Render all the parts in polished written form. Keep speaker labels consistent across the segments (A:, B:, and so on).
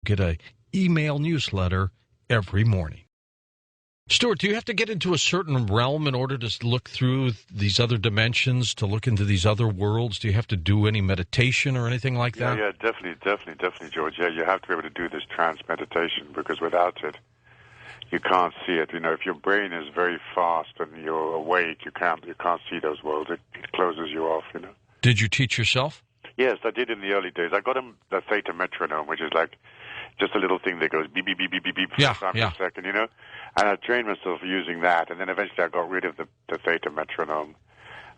A: Get a email newsletter every morning. Stuart, do you have to get into a certain realm in order to look through these other dimensions, to look into these other worlds? Do you have to do any meditation or anything like that?
B: Yeah, definitely, George. Yeah, you have to be able to do this trance meditation, because without it, you can't see it. You know, if your brain is very fast and you're awake, you can't see those worlds. It closes you off, you know.
A: Did you teach yourself?
B: Yes, I did in the early days. I got the theta metronome, which is like just a little thing that goes beep, beep, beep, beep, beep, beep, 4 times a second, you know. And I trained myself using that, and then eventually I got rid of the theta metronome,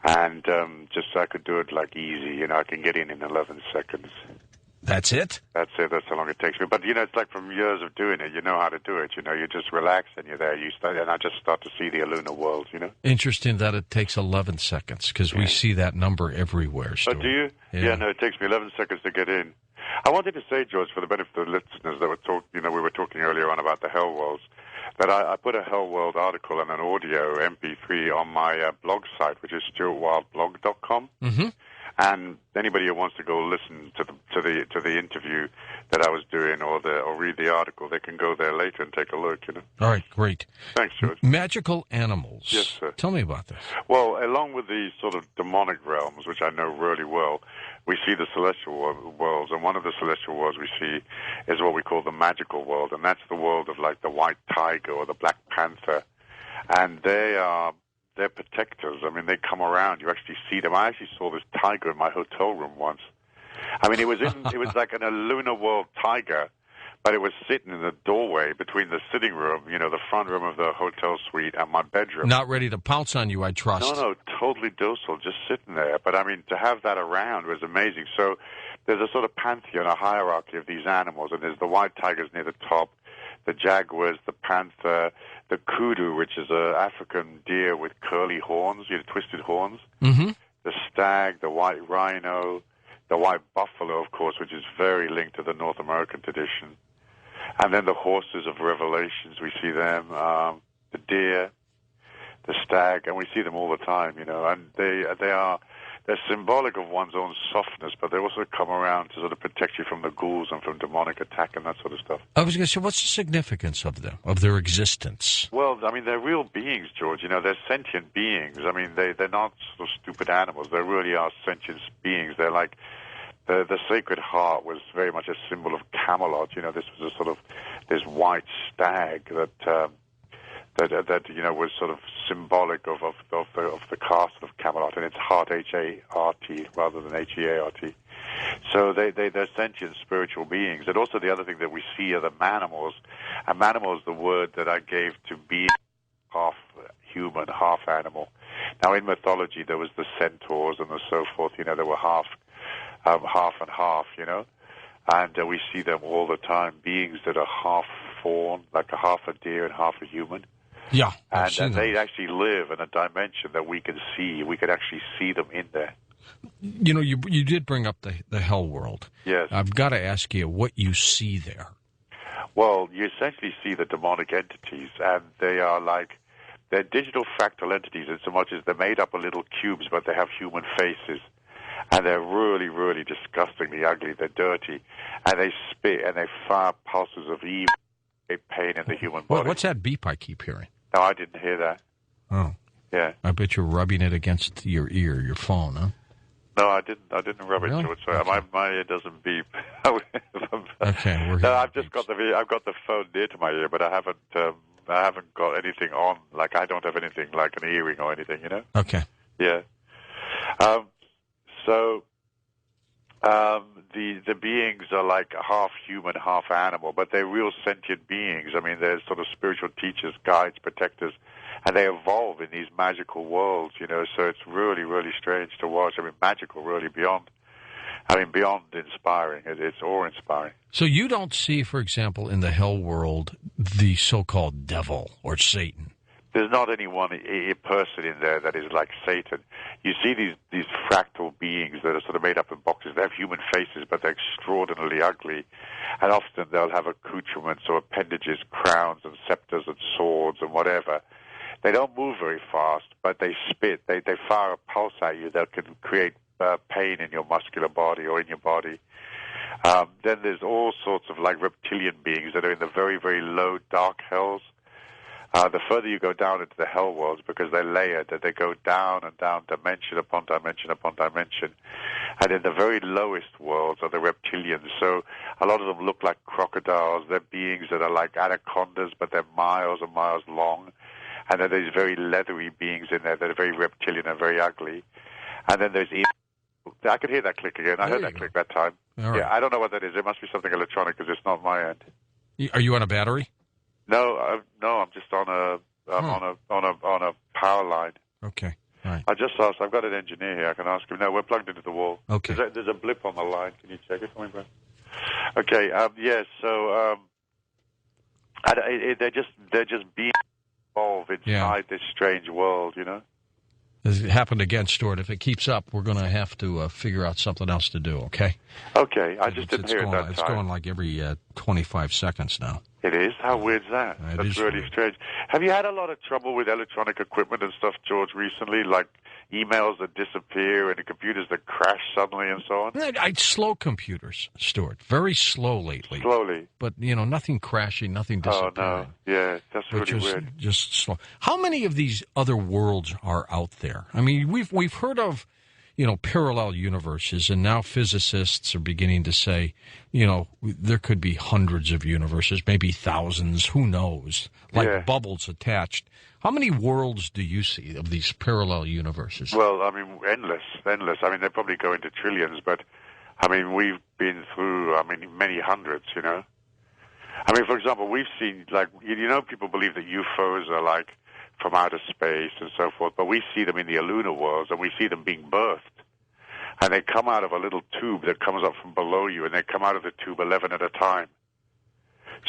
B: and just so I could do it like easy, you know. I can get in 11 seconds.
A: That's it?
B: That's it. That's how long it takes me. But, you know, it's like from years of doing it, you know how to do it. You know, you just relax and you're there. And I just start to see the lunar world, you know.
A: Interesting that it takes 11 seconds, because we see that number everywhere, Stuart.
B: Oh, do you? Yeah, no, it takes me 11 seconds to get in. I wanted to say, George, for the benefit of the listeners that we were talking earlier on about the hell worlds, that I put a hell world article and an audio MP3 on my blog site, which is stuartwildeblog.com.
A: Mm-hmm.
B: And anybody who wants to go listen to the interview that I was doing or read the article, they can go there later and take a look, you know.
A: All right, great.
B: Thanks, George.
A: Magical animals.
B: Yes, sir.
A: Tell me about this.
B: Well, along with the sort of demonic realms, which I know really well, we see the celestial worlds, and one of the celestial worlds we see is what we call the magical world, and that's the world of like the white tiger or the black panther, and they're protectors. I mean, they come around. You actually see them. I actually saw this tiger in my hotel room once. I mean, it was like a lunar world tiger, but it was sitting in the doorway between the sitting room, you know, the front room of the hotel suite, and my bedroom.
A: Not ready to pounce on you, I trust.
B: No, totally docile, just sitting there. But I mean, to have that around was amazing. So there's a sort of pantheon, a hierarchy of these animals, and there's the white tigers near the top, the jaguars, the panther, the kudu, which is an African deer with curly horns, you know, twisted horns,
A: mm-hmm.
B: the stag, the white rhino, the white buffalo, of course, which is very linked to the North American tradition, and then the horses of Revelations, we see them, the deer, the stag, and we see them all the time, you know, and they're symbolic of one's own softness, but they also come around to sort of protect you from the ghouls and from demonic attack and that sort of stuff.
A: I was going to say, what's the significance of them, of their existence?
B: Well, I mean, they're real beings, George. You know, they're sentient beings. I mean, they're not sort of stupid animals. They really are sentient beings. They're like, the Sacred Heart was very much a symbol of Camelot. You know, this was a sort of, this white stag that you know was sort of symbolic of the castle of Camelot, and it's Heart, H-A-R-T rather than H-E-A-R-T. So they're sentient spiritual beings. And also the other thing that we see are the manimals. And manimal is the word that I gave to be half human, half animal. Now in mythology there was the centaurs and the so forth. You know, there were half and half. You know, and we see them all the time. Beings that are half fawn, like a half a deer and half a human.
A: Yeah,
B: and they actually live in a dimension that we can see. We could actually see them in there.
A: You know, you did bring up the hell world.
B: Yes.
A: I've got to ask you what you see there.
B: Well, you essentially see the demonic entities, and they're digital fractal entities in so much as they're made up of little cubes, but they have human faces. And they're really, really disgustingly ugly. They're dirty. And they spit, and they fire pulses of evil, pain in the human body.
A: What's that beep I keep hearing?
B: No, I didn't hear that.
A: Oh.
B: Yeah.
A: I bet you're rubbing it against your ear, your phone, huh?
B: No, I didn't rub
A: really?
B: it to it. Sorry,
A: okay.
B: my ear doesn't beep.
A: Okay, we're
B: no, I've got the phone near to my ear, but I haven't got anything on. Like I don't have anything like an earring or anything, you know.
A: Okay.
B: Yeah. The beings are like half human, half animal, but they're real sentient beings. I mean, they're sort of spiritual teachers, guides, protectors, and they evolve in these magical worlds, you know, so it's really, really strange to watch. I mean, magical really beyond inspiring. It's awe-inspiring.
A: So you don't see, for example, in the hell world, the so-called devil or Satan?
B: There's not any one a person in there that is like Satan. You see these fractal beings that are sort of made up in boxes. They have human faces, but they're extraordinarily ugly. And often they'll have accoutrements or appendages, crowns and scepters and swords and whatever. They don't move very fast, but they spit. They fire a pulse at you that can create pain in your muscular body or in your body. Then there's all sorts of like reptilian beings that are in the very, very low, dark hells. The further you go down into the hell worlds, because they're layered, that they go down and down, dimension upon dimension upon dimension. And in the very lowest worlds are the reptilians. So a lot of them look like crocodiles. They're beings that are like anacondas, but they're miles and miles long. And then there's very leathery beings in there that are very reptilian and very ugly. And then there's I could hear that click again. I heard that click that time.
A: Right.
B: Yeah, I don't know what that is. It must be something electronic because it's not my end.
A: Are you on a battery?
B: No, I'm just on a power line.
A: Okay, right.
B: I just asked. I've got an engineer here. I can ask him. No, we're plugged into the wall.
A: Okay.
B: There's a blip on the line. Can you check it for me, Brent? Okay. Yes. So they're just being involved inside this strange world. You know.
A: This happened again, Stuart. If it keeps up, we're going to have to figure out something else to do, okay?
B: Okay. I just didn't hear it that time.
A: It's going like every 25 seconds now.
B: It is? How weird is that? That's really strange. Have you had a lot of trouble with electronic equipment and stuff, George, recently? Like emails that disappear and computers that crash suddenly and so on?
A: Slow computers, Stuart. Very slow lately.
B: Slowly.
A: But, nothing crashing, nothing disappearing.
B: Oh, no. Yeah, that's really weird.
A: Just slow. How many of these other worlds are out there? I mean, we've heard of, parallel universes, and now physicists are beginning to say, there could be hundreds of universes, maybe thousands, who knows, like bubbles attached. How many worlds do you see of these parallel universes?
B: Well, I mean, endless. I mean, they probably go into trillions, but, I mean, we've been through, many hundreds, I mean, for example, we've seen, people believe that UFOs are, from outer space and so forth, but we see them in the lunar worlds, and we see them being birthed. And they come out of a little tube that comes up from below you, and they come out of the tube 11 at a time.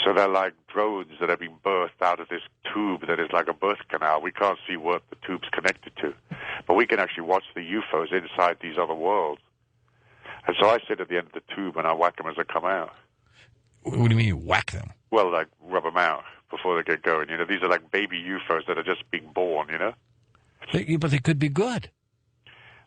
B: So they're like drones that are being birthed out of this tube that is like a birth canal. We can't see what the tube's connected to, but we can actually watch the UFOs inside these other worlds. And so I sit at the end of the tube, and I whack them as they come out.
A: What do you mean you whack them?
B: Well, rub them out before they get going. These are like baby UFOs that are just being born,
A: But they could be good.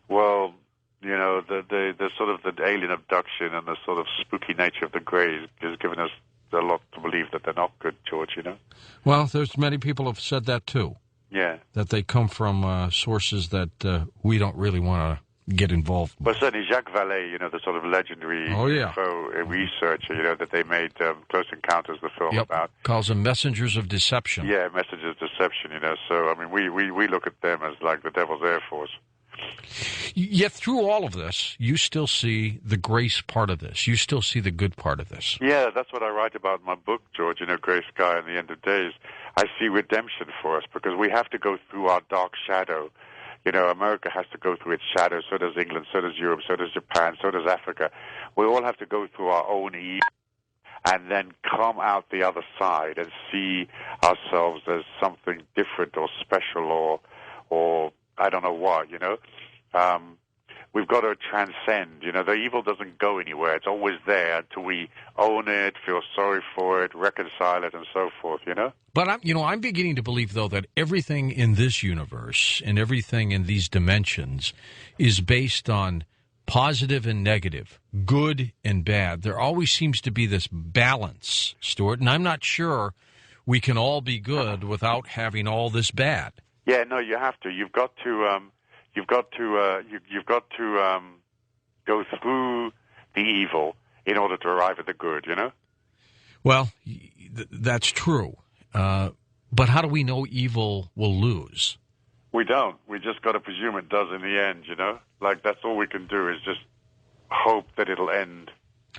B: Well, the sort of the alien abduction and the sort of spooky nature of the Greys has given us a lot to believe that they're not good, George, Well,
A: there's many people have said that, too.
B: Yeah.
A: That they come from sources that we don't really want to get involved with.
B: Well, certainly Jacques Vallée, the sort of legendary UFO researcher, that they made Close Encounters, the film about.
A: Calls them messengers of deception.
B: Yeah, messengers of deception, So, I mean, we look at them as like the Devil's Air Force.
A: Yet through all of this, you still see the grace part of this. You still see the good part of this.
B: Yeah, that's what I write about in my book, George, Gray Sky and the End of Days. I see redemption for us because we have to go through our dark shadow. America has to go through its shadow, so does England, so does Europe, so does Japan, so does Africa. We all have to go through our own evil and then come out the other side and see ourselves as something different or special or I don't know what, We've got to transcend, the evil doesn't go anywhere. It's always there until we own it, feel sorry for it, reconcile it, and so forth,
A: But I'm beginning to believe, though, that everything in this universe and everything in these dimensions is based on positive and negative, good and bad. There always seems to be this balance, Stuart, and I'm not sure we can all be good without having all this bad.
B: Yeah, no, you have to. You've got to go through the evil in order to arrive at the good,
A: Well, that's true. But how do we know evil will lose?
B: We don't. We just got to presume it does in the end, That's all we can do is just hope that it'll end.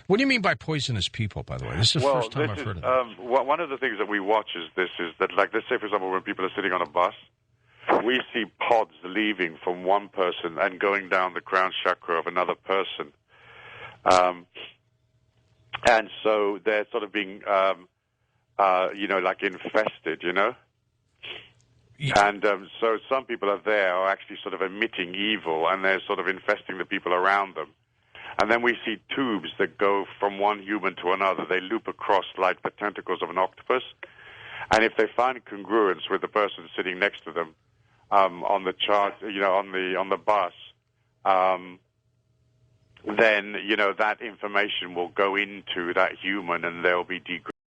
A: What do you mean by poisonous people, by the way? This is the first time I've heard of that.
B: One of the things that we watch is that, let's say, for example, when people are sitting on a bus, we see pods leaving from one person and going down the crown chakra of another person. And so they're sort of being, infested, Yeah. And so some people are actually sort of emitting evil, and they're sort of infesting the people around them. And then we see tubes that go from one human to another. They loop across like the tentacles of an octopus. And if they find congruence with the person sitting next to them, on the chart, on the bus, then, that information will go into that human and they'll be degraded.